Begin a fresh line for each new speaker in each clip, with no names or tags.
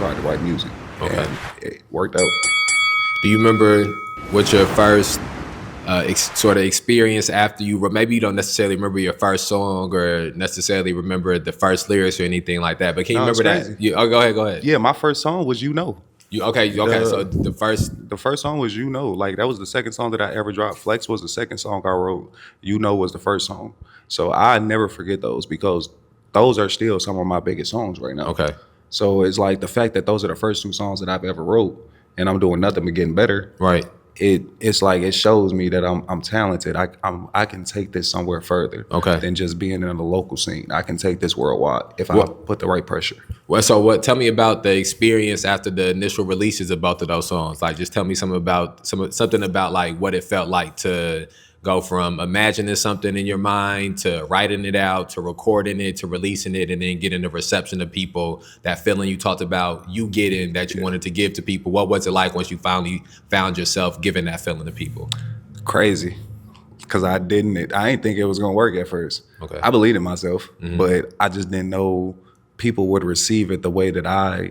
started to write music,
Okay.
and it worked out.
Do you remember what your first sort of experience after maybe you don't necessarily remember your first song or necessarily remember the first lyrics or anything like that, but can you
No, it's
remember that?
crazy.
Go ahead.
Yeah, my first song was "You Know."
Okay. So
The
the first,
the first song was "You Know." Like that was the second song that I ever dropped. Flex was the second song I wrote. "You Know" was the first song. So I never forget those because those are still some of my biggest songs right now.
okay,
So it's like the fact that those are the first two songs that I've ever wrote, and I'm doing nothing but getting better.
right.
It's like it shows me that I'm talented. I can take this somewhere further
Okay.
than just being in the local scene. I can take this worldwide if I
What-
put the right pressure.
Well, so what? Tell me about the experience after the initial releases of both of those songs. Like, just tell me something about like what it felt like to go from imagining something in your mind to writing it out to recording it to releasing it and then getting the reception of people. That feeling you talked about, you getting that you wanted to give to people. What was it like once you finally found yourself giving that feeling to people?
Crazy, because I didn't think it was gonna work at first.
Okay.
I believed in myself, but I just didn't know people would receive it the way that I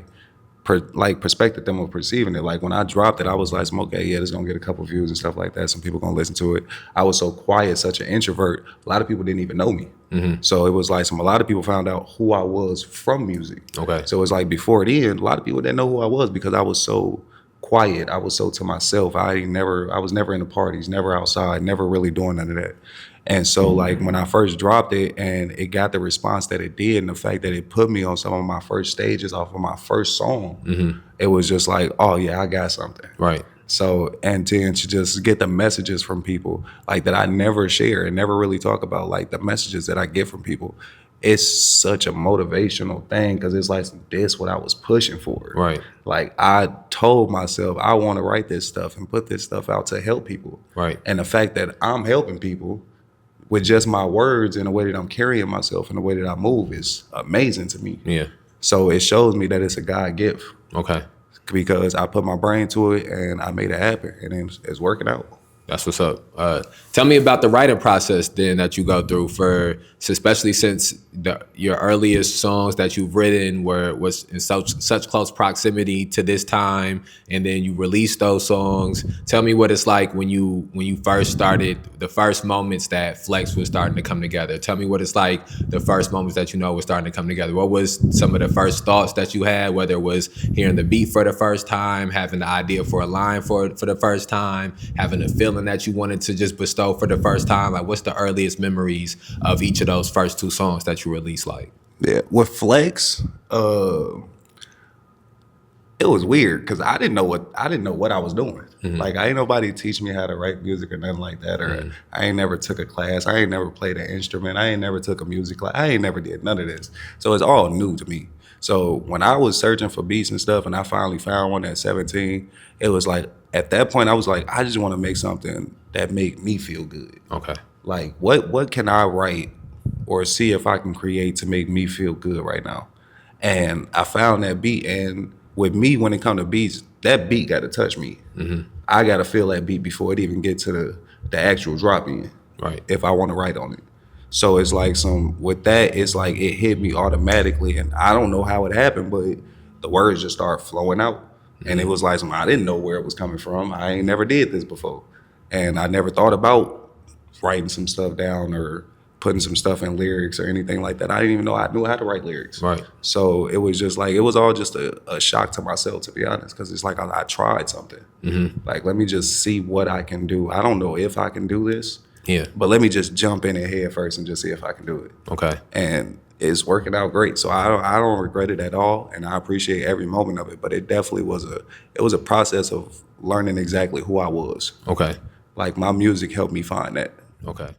perspected them of perceiving it. Like when I dropped it, I was like, okay, yeah, it's gonna get a couple views and stuff like that. Some people gonna listen to it. I was so quiet, such an introvert. A lot of people didn't even know me. So it was like a lot of people found out who I was from music.
Okay.
So it was like before then, a lot of people didn't know who I was because I was so quiet. I was so to myself. I was never in the parties, never outside, never really doing none of that. And so like when I first dropped it and it got the response that it did and the fact that it put me on some of my first stages off of my first song, it was just like, oh yeah, I got something.
Right.
So, and then to just get the messages from people like that I never share and never really talk about, like the messages that I get from people, it's such a motivational thing because it's like, this what I was pushing for.
Right.
Like I told myself, I want to write this stuff and put this stuff out to help people.
Right.
And the fact that I'm helping people with just my words and the way that I'm carrying myself and the way that I move is amazing to me.
Yeah.
So it shows me that it's a God gift
Okay.
because I put my brain to it and I made it happen and it's working out.
That's what's up. Tell me about the writing process then that you go through especially since your earliest songs that you've written was in such close proximity to this time, and then you released those songs. Tell me what it's like when you first started, the first moments that Flex was starting to come together. Tell me what it's like the first moments that was starting to come together. What was some of the first thoughts that you had, whether it was hearing the beat for the first time, having the idea for a line for the first time, having a feeling that you wanted to just bestow for the first time? Like, what's the earliest memories of each of those first two songs that you released like?
Yeah, with Flex, it was weird because I didn't know what I was doing. Like I ain't nobody teach me how to write music or nothing like that. Or I ain't never took a class. I ain't never played an instrument. I ain't never took a music class. I ain't never did none of this. So it's all new to me. So when I was searching for beats and stuff, and I finally found one at 17, it was like at that point I was like, I just want to make something that make me feel good.
Okay.
Like what can I write or see if I can create to make me feel good right now? And I found that beat, and with me, when it comes to beats, that beat got to touch me. I got to feel that beat before it even get to the actual drop in.
Right.
If I want to write on it. So it's like with that, it's like it hit me automatically, and I don't know how it happened, but the words just start flowing out. And it was like I didn't know where it was coming from. I ain't never did this before. And I never thought about writing some stuff down or putting some stuff in lyrics or anything like that. I didn't even know I knew how to write lyrics.
Right.
So it was just like, it was all just a shock to myself, to be honest, because it's like I tried something. Like, let me just see what I can do. I don't know if I can do this,
Yeah.
but let me just jump in and head first and just see if I can do it.
Okay.
And it's working out great. So I don't regret it at all, and I appreciate every moment of it. But it definitely was a process of learning exactly who I was.
Okay.
Like my music helped me find that.
Okay.